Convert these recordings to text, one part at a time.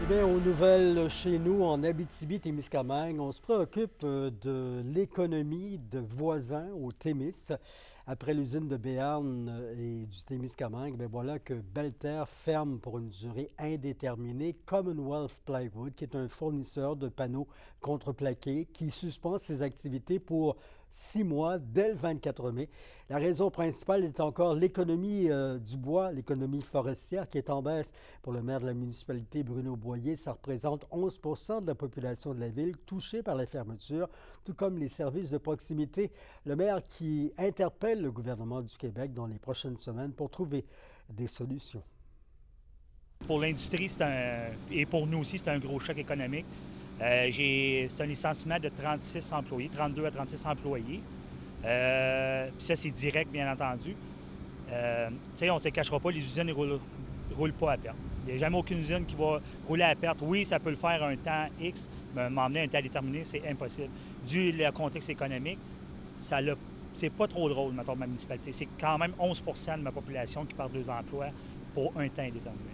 Eh bien, aux nouvelles chez nous, en Abitibi-Témiscamingue, on se préoccupe de l'économie de voisins au Témis. Après l'usine de Béarn et du Témiscamingue, bien voilà que Belle-Terre ferme pour une durée indéterminée Commonwealth Plywood, qui est un fournisseur de panneaux contreplaqués, qui suspend ses activités pour 6 mois dès le 24 mai. La raison principale est encore l'économie du bois, l'économie forestière qui est en baisse. Pour le maire de la municipalité, Bruno Boyer, ça représente 11 de la population de la ville touchée par la fermeture, tout comme les services de proximité. Le maire qui interpelle le gouvernement du Québec dans les prochaines semaines pour trouver des solutions. Pour l'industrie et pour nous aussi, c'est un gros choc économique. C'est un licenciement de 36 employés, 32 à 36 employés. Puis ça, c'est direct, bien entendu. On ne se cachera pas, les usines ne roulent pas à perte. Il n'y a jamais aucune usine qui va rouler à perte. Oui, ça peut le faire un temps X, mais m'emmener un temps déterminé, c'est impossible. Dû au contexte économique, c'est pas trop drôle, mettons, de ma municipalité. C'est quand même 11 de ma population qui perd 2 emplois pour un temps indéterminé.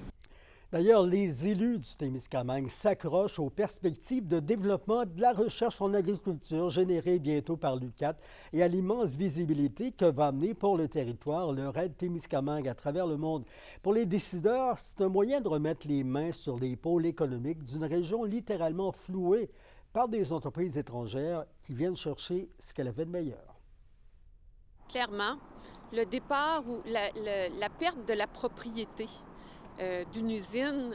D'ailleurs, les élus du Témiscamingue s'accrochent aux perspectives de développement de la recherche en agriculture générée bientôt par l'UQAT et à l'immense visibilité que va amener pour le territoire le RAID Témiscamingue à travers le monde. Pour les décideurs, c'est un moyen de remettre les mains sur les pôles économiques d'une région littéralement flouée par des entreprises étrangères qui viennent chercher ce qu'elle avait de meilleur. Clairement, le départ ou la perte de la propriété d'une usine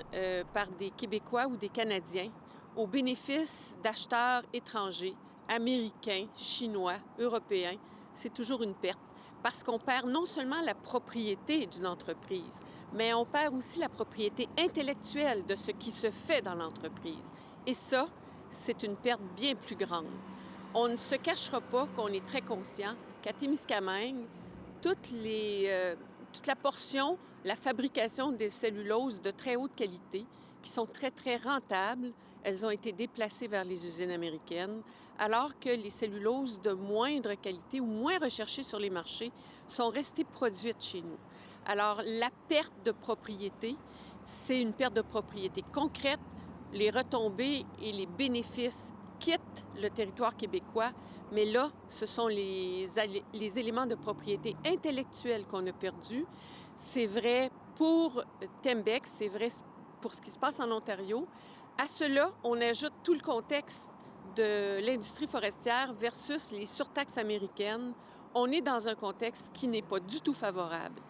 par des Québécois ou des Canadiens au bénéfice d'acheteurs étrangers, américains, chinois, européens, c'est toujours une perte. Parce qu'on perd non seulement la propriété d'une entreprise, mais on perd aussi la propriété intellectuelle de ce qui se fait dans l'entreprise. Et ça, c'est une perte bien plus grande. On ne se cachera pas qu'on est très conscient qu'à Témiscamingue, toute la portion, la fabrication des celluloses de très haute qualité, qui sont très, très rentables, elles ont été déplacées vers les usines américaines, alors que les celluloses de moindre qualité ou moins recherchées sur les marchés sont restées produites chez nous. Alors, la perte de propriété, c'est une perte de propriété concrète. Les retombées et les bénéfices quittent le territoire québécois, mais là, ce sont les éléments de propriété intellectuelle qu'on a perdus. C'est vrai pour Tembec, c'est vrai pour ce qui se passe en Ontario. À cela, on ajoute tout le contexte de l'industrie forestière versus les surtaxes américaines. On est dans un contexte qui n'est pas du tout favorable.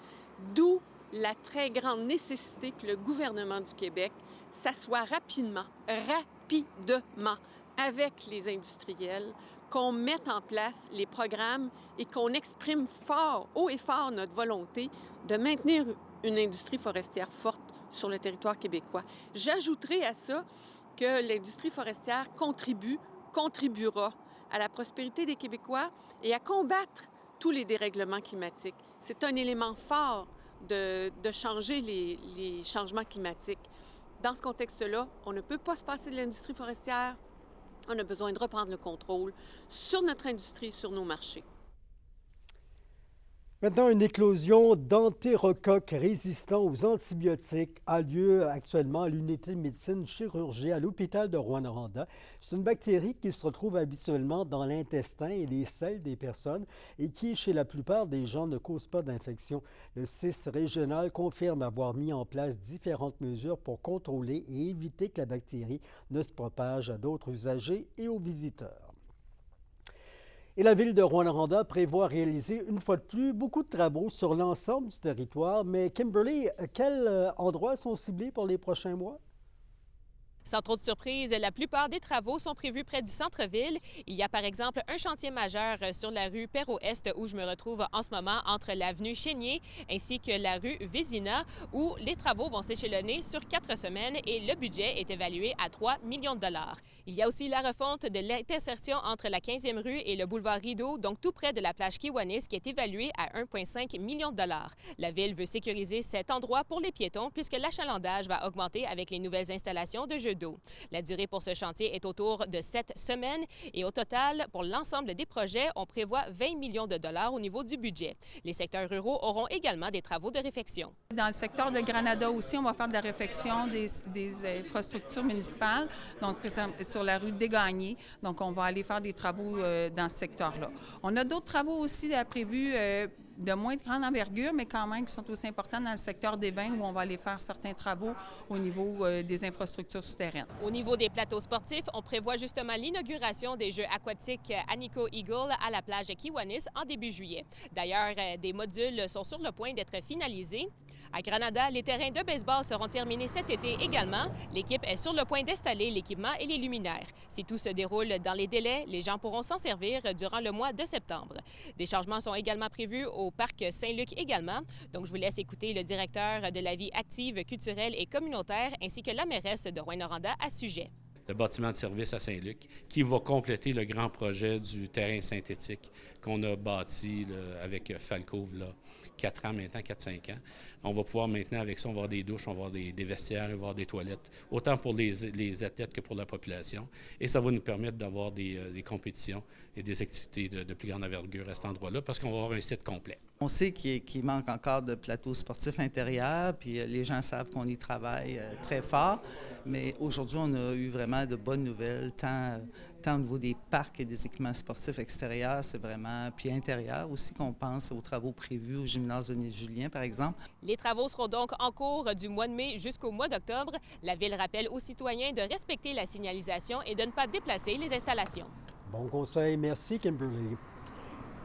D'où la très grande nécessité que le gouvernement du Québec s'assoie rapidement avec les industriels, qu'on mette en place les programmes et qu'on exprime haut et fort notre volonté de maintenir une industrie forestière forte sur le territoire québécois. J'ajouterai à ça que l'industrie forestière contribuera à la prospérité des Québécois et à combattre tous les dérèglements climatiques. C'est un élément fort de changer les changements climatiques. Dans ce contexte-là, on ne peut pas se passer de l'industrie forestière. On a besoin de reprendre le contrôle sur notre industrie, sur nos marchés. Maintenant, une éclosion d'entérocoques résistants aux antibiotiques a lieu actuellement à l'unité de médecine chirurgie à l'hôpital de Rouyn-Noranda. C'est une bactérie qui se retrouve habituellement dans l'intestin et les selles des personnes et qui, chez la plupart des gens, ne cause pas d'infection. Le CIS régional confirme avoir mis en place différentes mesures pour contrôler et éviter que la bactérie ne se propage à d'autres usagers et aux visiteurs. Et la ville de Rouyn-Noranda prévoit réaliser une fois de plus beaucoup de travaux sur l'ensemble du territoire. Mais Kimberly, quels endroits sont ciblés pour les prochains mois? Sans trop de surprise, la plupart des travaux sont prévus près du centre-ville. Il y a par exemple un chantier majeur sur la rue Perrault-Est où je me retrouve en ce moment entre l'avenue Chénier ainsi que la rue Vézina où les travaux vont s'échelonner sur 4 semaines et le budget est évalué à 3 millions de dollars. Il y a aussi la refonte de l'intersection entre la 15e rue et le boulevard Rideau, donc tout près de la plage Kiwanis, qui est évaluée à 1,5 million de dollars. La ville veut sécuriser cet endroit pour les piétons puisque l'achalandage va augmenter avec les nouvelles installations de jeux d'eau. La durée pour ce chantier est autour de 7 semaines et au total, pour l'ensemble des projets, on prévoit 20 millions de dollars au niveau du budget. Les secteurs ruraux auront également des travaux de réfection. Dans le secteur de Granada aussi, on va faire de la réfection des infrastructures municipales, donc sur la rue des Gagnés. Donc, on va aller faire des travaux dans ce secteur-là. On a d'autres travaux aussi prévus de moins de grande envergure, mais quand même qui sont aussi importants dans le secteur des bains où on va aller faire certains travaux au niveau des infrastructures souterraines. Au niveau des plateaux sportifs, on prévoit justement l'inauguration des Jeux aquatiques Anico Eagle à la plage Kiwanis en début juillet. D'ailleurs, des modules sont sur le point d'être finalisés. À Granada, les terrains de baseball seront terminés cet été également. L'équipe est sur le point d'installer l'équipement et les luminaires. Si tout se déroule dans les délais, les gens pourront s'en servir durant le mois de septembre. Des changements sont également prévus au parc Saint-Luc également. Donc, je vous laisse écouter le directeur de la vie active, culturelle et communautaire ainsi que la mairesse de Rouyn-Noranda à ce sujet. Le bâtiment de service à Saint-Luc, qui va compléter le grand projet du terrain synthétique qu'on a bâti avec Falco, là, 4 ans maintenant, 4-5 ans. On va pouvoir maintenant, avec ça, on va avoir des douches, on va avoir des vestiaires, on va avoir des toilettes, autant pour les athlètes que pour la population. Et ça va nous permettre d'avoir des compétitions et des activités de plus grande envergure à cet endroit-là, parce qu'on va avoir un site complet. On sait qu'il manque encore de plateaux sportifs intérieurs, puis les gens savent qu'on y travaille très fort. Mais aujourd'hui, on a eu vraiment de bonnes nouvelles, tant au niveau des parcs et des équipements sportifs extérieurs, c'est vraiment, puis intérieurs aussi, qu'on pense aux travaux prévus au gymnase Denis-Julien, par exemple. Les travaux seront donc en cours du mois de mai jusqu'au mois d'octobre. La Ville rappelle aux citoyens de respecter la signalisation et de ne pas déplacer les installations. Bon conseil, merci Kimberly.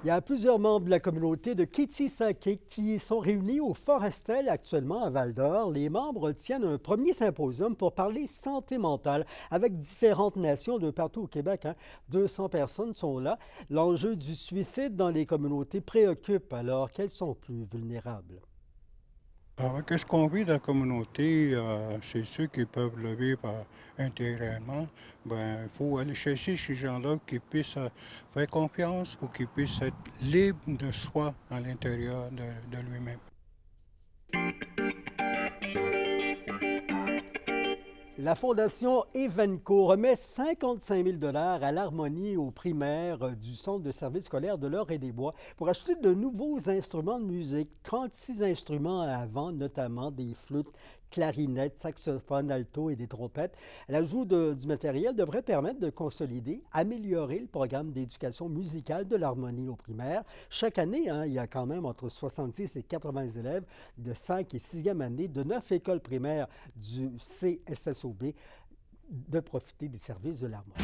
Il y a plusieurs membres de la communauté de Kitsisake qui sont réunis au Forestel actuellement à Val-d'Or. Les membres tiennent un premier symposium pour parler santé mentale avec différentes nations de partout au Québec. 200 personnes sont là. L'enjeu du suicide dans les communautés préoccupe. Alors, quels sont plus vulnérables? Avec ce qu'on vit dans la communauté, c'est ceux qui peuvent le vivre intégralement. Il faut aller chercher ces gens-là qui puissent faire confiance ou qui puissent être libres de soi à l'intérieur de lui-même. La Fondation Evenco remet 55 000 $ à l'harmonie aux primaires du Centre de services scolaires de l'Or-et-des-Bois pour acheter de nouveaux instruments de musique. 36 instruments à vendre, notamment des flûtes, clarinettes, saxophones, alto et des trompettes. L'ajout du matériel devrait permettre de consolider, améliorer le programme d'éducation musicale de l'harmonie aux primaires. Chaque année, il y a quand même entre 66 et 80 élèves de 5 et 6e année de 9 écoles primaires du CSSOB de profiter des services de l'harmonie.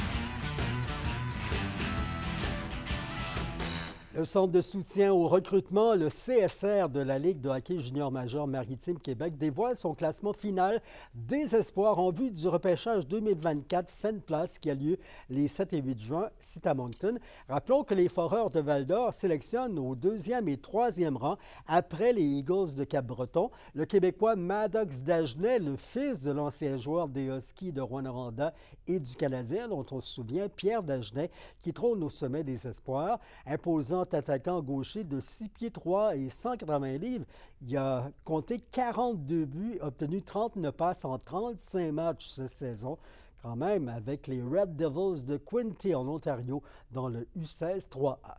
Le Centre de soutien au recrutement, le CSR de la Ligue de hockey junior majeur Maritime Québec, dévoile son classement final des espoirs en vue du repêchage 2024 FENPLAS qui a lieu les 7 et 8 juin, site à Moncton. Rappelons que les Foreurs de Val-d'Or sélectionnent au 2e et 3e rang après les Eagles de Cap-Breton. Le Québécois Maddox Dagenet, le fils de l'ancien joueur des Huskies de Rouyn-Noranda et du Canadien, dont on se souvient, Pierre Dagenet, qui trône au sommet des espoirs, imposant attaquant gaucher de 6 pieds 3 et 180 livres. Il a compté 42 buts, obtenu 39 passes en 35 matchs cette saison, quand même avec les Red Devils de Quinte en Ontario dans le U16 3A.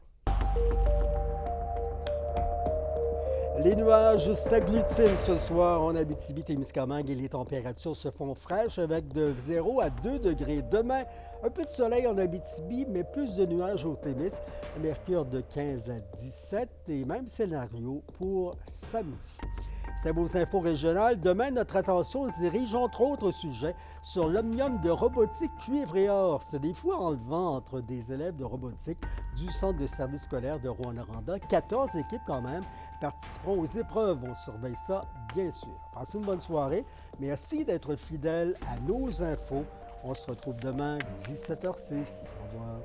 Les nuages s'agglutinent ce soir en Abitibi-Témiscamingue et les températures se font fraîches avec de 0 à 2 degrés. Demain, un peu de soleil en Abitibi, mais plus de nuages au Témis. Mercure de 15 à 17 et même scénario pour samedi. C'est vos infos régionales. Demain, notre attention se dirige, entre autres sujets, sur l'omnium de robotique cuivre et or. C'est des fois en le ventre des élèves de robotique du Centre de services scolaires de Rouyn-Noranda. 14 équipes quand même participeront aux épreuves. On surveille ça, bien sûr. Passez une bonne soirée. Merci d'être fidèles à nos infos. On se retrouve demain, 17h06. Au revoir.